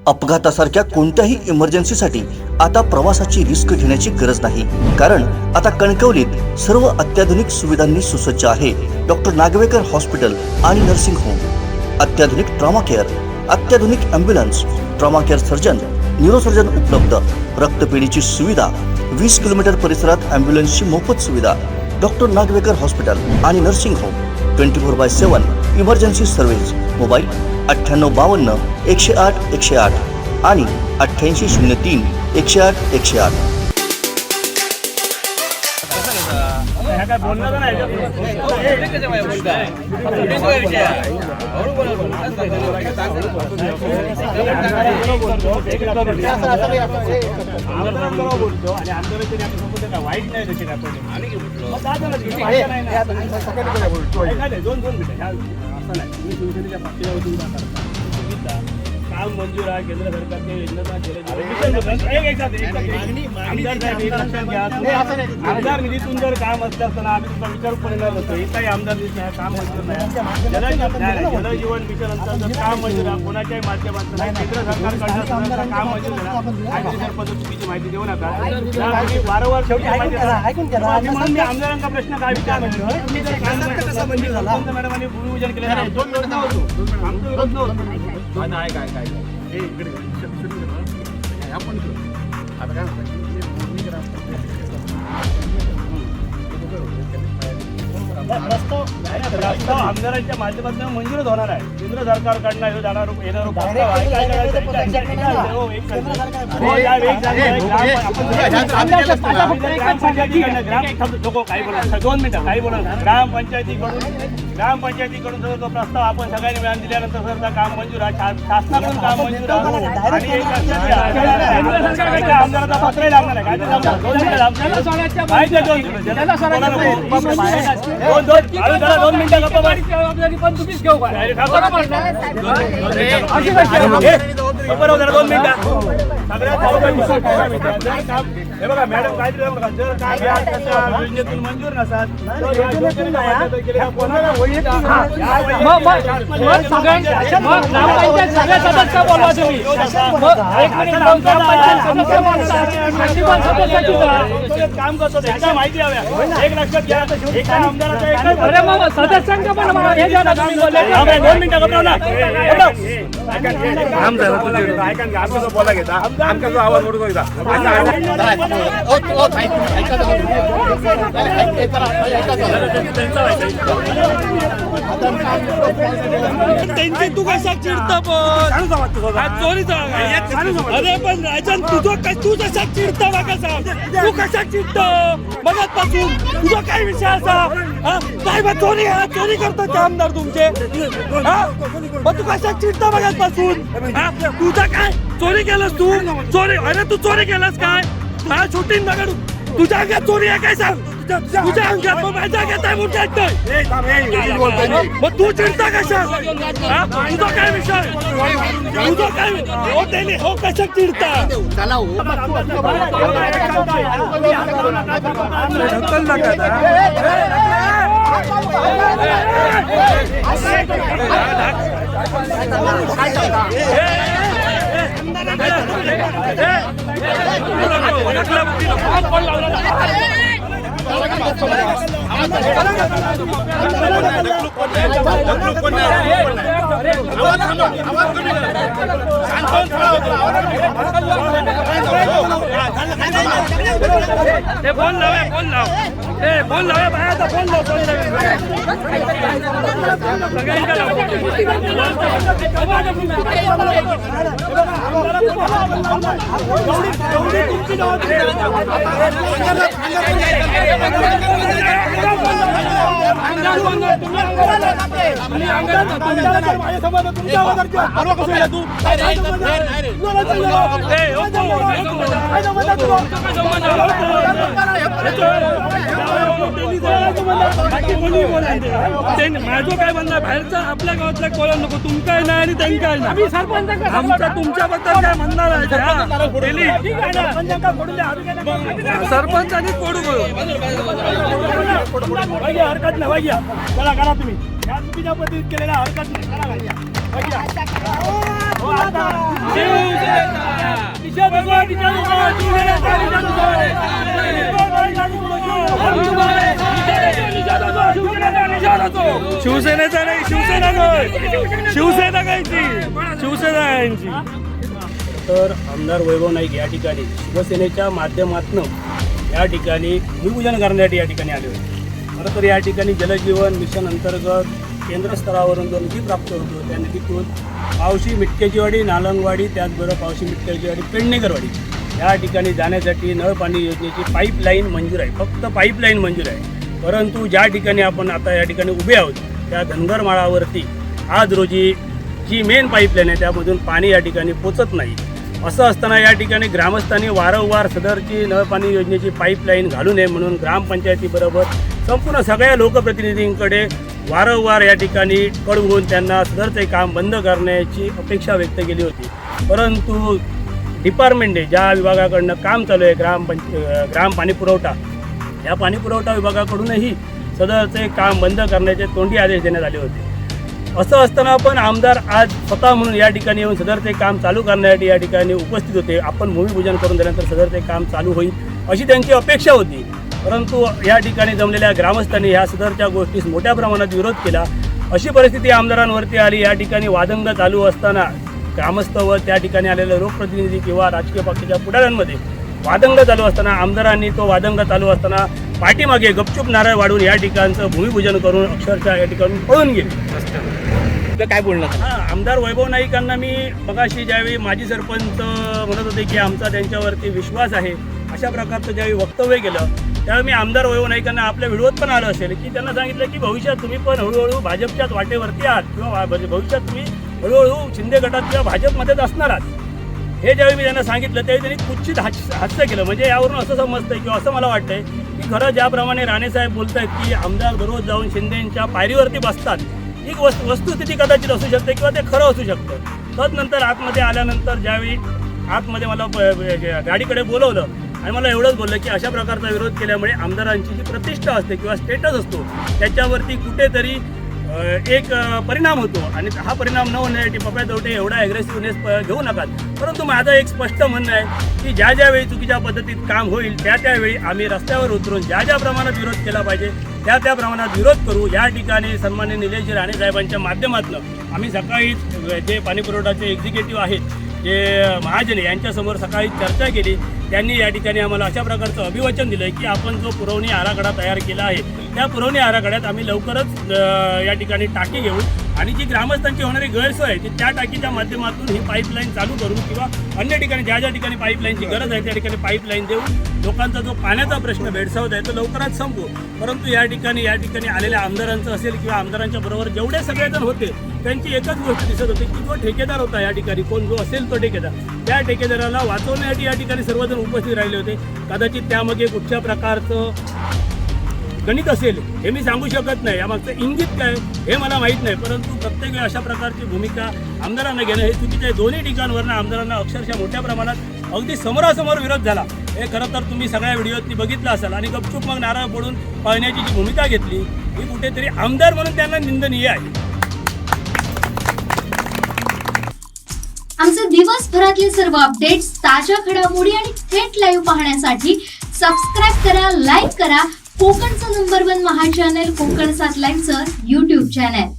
अपघातासारख्या कोणत्याही इमर्जन्सीसाठी आता प्रवासाची रिस्क घेण्याची गरज नाही, कारण आता कणकवलीत सर्व अत्याधुनिक सुविधांनी सुसज्ज आहे डॉक्टर नागवेकर हॉस्पिटल आणि नर्सिंग होम। अत्याधुनिक ट्रॉमा केअर, अत्याधुनिक ambulance, trauma care surgeon, neurosurgeon उपलब्ध, रक्तपेढीची सुविधा, 20 किलोमीटर परिसरात ॲम्ब्युलन्सची मोफत सुविधा। डॉक्टर नागवेकर हॉस्पिटल आणि nursing home 24/7 emergency service. Mobile 9852 108 108 आणि 8803 108 108। काय बोलणार नाही बोलतो आणि आमच्या वाईट नाही त्याचे काय दोन मिनिटं असं नाही तुम्ही शिवसेनेच्या पक्षाच्या काम मंजूर आहे केंद्र सरकारच्या योजना आमदार निधीतून जर काम असलं असताना आम्ही तुमचा विचार पण येणार होतो एकही आमदार निधी काम मंजूर नाही। जलजीवन मिशन अंतर्गत काम मंजूर आहे कोणाच्याही माध्यमातून केंद्र सरकारकडनं काम मंजूर झाला पद्धत चुकीची माहिती देऊ नका। वारंवार शेवटी माहिती आमदारांचा प्रश्न काय विचार मॅडमांनी भूमिपूजन केलं आमचा विरोध नव्हतो नाही काय काय इकडे आपण आता काय म्हणतात प्रस्ताव आमदारांच्या माध्यमातून मंजूर होणार आहे केंद्र सरकारकडनं जाणार येणार ग्रामपंचायतीकडून जर तो प्रस्ताव आपण सगळ्यांनी मिळून दिल्यानंतर सर काम मंजूर आहे शासनाकडून काम मंजूर आहे आमदाराचा पत्रही लागणार आहे दोन मिनिटं पण तुम्हीच घेऊ दोन मिनिटं हे बघा मॅडम काय जर काय योजनेतून मंजूर नसतात काम करतो एकदा माहिती हव्या एक लक्षात घ्या एका आमदाराचा सदस्यांचं पण 2 मिनिटं बोला घेता आमचा आवाज ओढतो तू कसा चिडता पण चोरीचा अरे पण राजन तू कसा चिडता बघा तू कसा चिडतो मगाचपासून तुझा काय विषय असा काय मग चोरी करतात ते आमदार तुमचे मग तू कसा चिडता मगाचपासून तुझा काय चोरी केलंस तू चोरी अरे तू चोरी केलंस काय हा शूटिंग नका तुझ्या अंगात चोरी आहे काय सांग तुझ्या अंगात मग माझ्या अंगात आहे म्हणून मग तू चिडता कशा तुझा काय विषय तुझा काय हो त्याने हो कशा चिडता ढकल फोन लावे बाहेरचा फोन लाव माझं काय म्हणणं बाहेरचा आपल्या गावातल्या कोळा नको तुमचा नाही आणि त्यांचा नाही आमचा तुमच्याबद्दल काय म्हणणार आहे सरपंचांनी फोडू हरकत नाही चला करा तुम्ही या चुकीच्या पद्धतीत केलेल्या हरकत नाही करा निषेध होतो, निषेध होतो, शिवसेनेचा निषेध होतो. शिवसेनेचा नाही, शिवसेना नाही, शिवसेना कायची, शिवसेना यांची. तर आमदार वैभव नाईक या ठिकाणी शिवसेनेच्या माध्यमातून या ठिकाणी भूमिपूजन करण्यासाठी या ठिकाणी आले होते. खरं तर या ठिकाणी जलजीवन मिशन अंतर्गत केंद्र स्तरावरून जो निधी प्राप्त होतो त्या निधीतून पावशी मिटकेजीवाडी, नालंगवाडी, त्याचबरोबर पावशी मिटकेजीवाडी, पेडणेकरवाडी या ठिकाणी जाण्यासाठी नळ पाणी योजनेची पाईपलाईन मंजूर आहे. फक्त पाईपलाईन मंजूर आहे. परंतु ज्या ठिकाणी आपण आता या ठिकाणी उभे आहोत त्या धनगर माळावरती आज रोजी जी मेन पाईपलाईन आहे त्यामधून पाणी या ठिकाणी पोचत नाही. असं असताना या ठिकाणी ग्रामस्थांनी वारंवार सदरची नळपाणी योजनेची पाईपलाईन घालू नये म्हणून ग्रामपंचायतीबरोबर संपूर्ण सगळ्या लोकप्रतिनिधींकडे वारंवार या ठिकाणी कळवून त्यांना सदरचे काम बंद करण्याची अपेक्षा व्यक्त केली होती. परंतु डिपार्टमेंटने ज्या विभागाकडनं काम चालू आहे ग्राम पाणी पुरवठा, या पाणी पुरवठा विभागाकडूनही सदरचे काम बंद करण्याचे तोंडी आदेश देण्यात आले होते. असं असताना पण आमदार आज स्वतः म्हणून या ठिकाणी येऊन सदरचे काम चालू करण्यासाठी या ठिकाणी उपस्थित होते. आपण भूमिपूजन करून दिल्यानंतर सदरचे काम चालू होईल अशी त्यांची अपेक्षा होती. परंतु या ठिकाणी जमलेल्या ग्रामस्थांनी ह्या सदरच्या गोष्टीस मोठ्या प्रमाणात विरोध केला. अशी परिस्थिती आमदारांवरती आली. या ठिकाणी वादंग चालू असताना ग्रामस्थ व त्या ठिकाणी आलेले लोकप्रतिनिधी किंवा राजकीय पक्षाच्या पुढाऱ्यांमध्ये वादंग चालू असताना आमदारांनी तो वादंग चालू असताना पाठीमागे गपचूप नारळ वाढून या ठिकाणचं भूमिपूजन करून अक्षरशः या ठिकाणी पळून गेले. काय बोलणार? आमदार वैभव नाईकांना मी मगाशी ज्यावेळी माजी सरपंच म्हणत होते की आमचा त्यांच्यावरती विश्वास आहे अशा प्रकारचं ज्यावेळी वक्तव्य केलं त्यावेळी मी आमदार वैभव नाईकांना आपल्या व्हिडिओत पण आलं असेल की त्यांना सांगितलं की भविष्यात तुम्ही पण हळूहळू भाजपच्याच वाटेवरती आहात किंवा भविष्यात तुम्ही हळूहळू शिंदे गटात किंवा भाजपमध्येच असणार आहात. हे ज्यावेळी मी त्यांना सांगितलं त्यावेळी त्यांनी कुचित हास्य केलं. म्हणजे यावरून असं समजतंय किंवा असं मला वाटतंय की खरं ज्याप्रमाणे राणेसाहेब बोलत आहेत की आमदार दररोज जाऊन शिंदेंच्या पायरीवरती बसतात ही वस्तुस्थिती कदाचित असू शकते किंवा ते खरं असू शकतं. तदनंतर आतमध्ये आल्यानंतर ज्यावेळी आतमध्ये मला गाडीकडे बोलवलं आणि मला एवढंच बोललं की अशा प्रकारचा विरोध केल्यामुळे आमदारांची जी प्रतिष्ठा असते किंवा स्टेटस असतो त्याच्यावरती कुठेतरी एक परिणाम होतो आणि हा परिणाम न होण्यासाठी पप्या तवटे एवढा ॲग्रेसिव्हनेस घेऊ नका. परंतु माझं एक स्पष्ट म्हणणं आहे की ज्या ज्यावेळी चुकीच्या पद्धतीत काम होईल त्यावेळी आम्ही रस्त्यावर उतरून ज्या प्रमाणात विरोध केला पाहिजे त्या प्रमाणात विरोध करू. या ठिकाणी सन्माननीय निलेशजी राणे साहेबांच्या माध्यमातून आम्ही सकाळीच जे पाणीपुरवठाचे एक्झिक्युटिव्ह आहेत जे महाजने यांच्यासमोर सकाळी चर्चा केली. त्यांनी या ठिकाणी आम्हाला अशा प्रकारचं अभिवचन दिलं की आपण जो पुरवणी आराखडा तयार केला आहे त्या पुरवणी आराखड्यात आम्ही लवकरच या ठिकाणी टाकी घेऊ आणि जी ग्रामस्थांची होणारी गैरसोय आहे ती त्या टाकीच्या माध्यमातून ही पाईपलाईन चालू करू किंवा अन्य ठिकाणी ज्या ठिकाणी पाईपलाईनची गरज आहे त्या ठिकाणी पाईपलाईन देऊ. लोकांचा जो पाण्याचा प्रश्न भेडसावत आहे तो लवकरच संपू. परंतु या ठिकाणी आलेल्या आमदारांचं असेल किंवा आमदारांच्या बरोबर जेवढे सगळेजण होते त्यांची एकच गोष्ट दिसत होती की जो ठेकेदार होता या ठिकाणी कोण जो असेल तो ठेकेदार त्या ठेकेदाराला वाचवण्यासाठी या ठिकाणी सर्वजण उपस्थित राहिले होते. कदाचित त्यामागे कुठच्या प्रकारचं गणित असेल हे मी सांगू शकत नाही. यामागचं इंगित काय हे मला माहीत नाही. परंतु प्रत्येक वेळी अशा प्रकारची भूमिका आमदारांना घेणं हे चुकीचं आहे. दोन्ही ठिकाणवरनं आमदारांना अक्षरशः मोठ्या प्रमाणात अगदी समोरासमोर विरोध झाला. हे खरं तर तुम्ही सगळ्या व्हिडिओतनी बघितलं असाल आणि गपचूप मग नारळ फोडून पळण्याची जी भूमिका घेतली ही कुठेतरी आमदार म्हणून त्यांना निंदनीय आहे. आमचे दिवसभरातले सर्व अपडेट्स, ताज्या घडामोडी आणि थेट लाईव्ह पाहण्यासाठी सबस्क्राईब करा, लाईक करा कोकणचं नंबर 1 महा चॅनल कोकण 7 लाईव्हचं YouTube चॅनल.